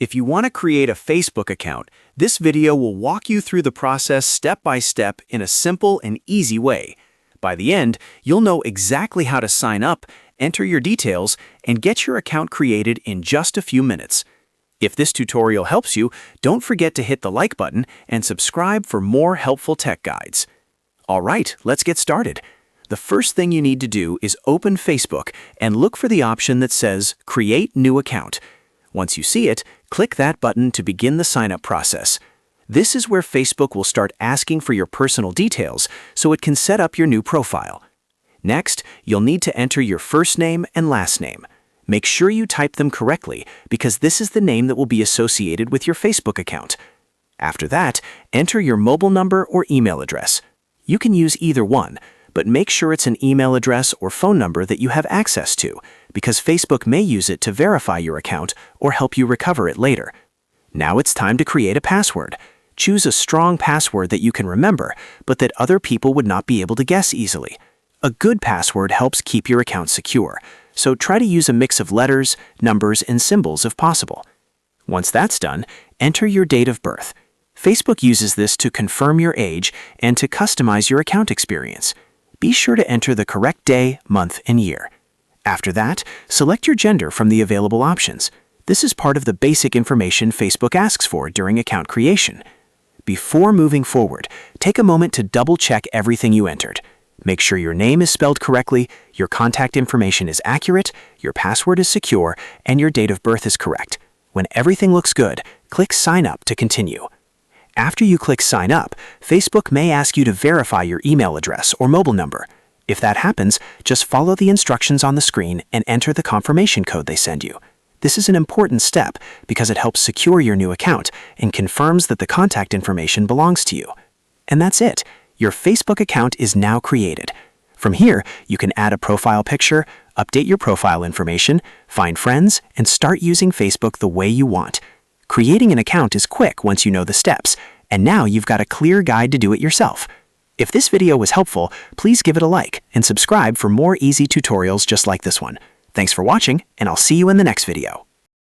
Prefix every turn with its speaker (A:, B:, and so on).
A: If you want to create a Facebook account, this video will walk you through the process step by step in a simple and easy way. By the end, you'll know exactly how to sign up, enter your details, and get your account created in just a few minutes. If this tutorial helps you, don't forget to hit the like button and subscribe for more helpful tech guides. All right, let's get started. The first thing you need to do is open Facebook and look for the option that says Create New Account. Once you see it, click that button to begin the sign-up process. This is where Facebook will start asking for your personal details so it can set up your new profile. Next, you'll need to enter your first name and last name. Make sure you type them correctly because this is the name that will be associated with your Facebook account. After that, enter your mobile number or email address. You can use either one, but make sure it's an email address or phone number that you have access to, because Facebook may use it to verify your account or help you recover it later. Now it's time to create a password. Choose a strong password that you can remember, but that other people would not be able to guess easily. A good password helps keep your account secure, so try to use a mix of letters, numbers, and symbols if possible. Once that's done, enter your date of birth. Facebook uses this to confirm your age and to customize your account experience. Be sure to enter the correct day, month, and year. After that, select your gender from the available options. This is part of the basic information Facebook asks for during account creation. Before moving forward, take a moment to double-check everything you entered. Make sure your name is spelled correctly, your contact information is accurate, your password is secure, and your date of birth is correct. When everything looks good, click Sign Up to continue. After you click Sign Up, Facebook may ask you to verify your email address or mobile number. If that happens, just follow the instructions on the screen and enter the confirmation code they send you. This is an important step because it helps secure your new account and confirms that the contact information belongs to you. And that's it. Your Facebook account is now created. From here, you can add a profile picture, update your profile information, find friends, and start using Facebook the way you want. Creating an account is quick once you know the steps, and now you've got a clear guide to do it yourself. If this video was helpful, please give it a like and subscribe for more easy tutorials just like this one. Thanks for watching, and I'll see you in the next video.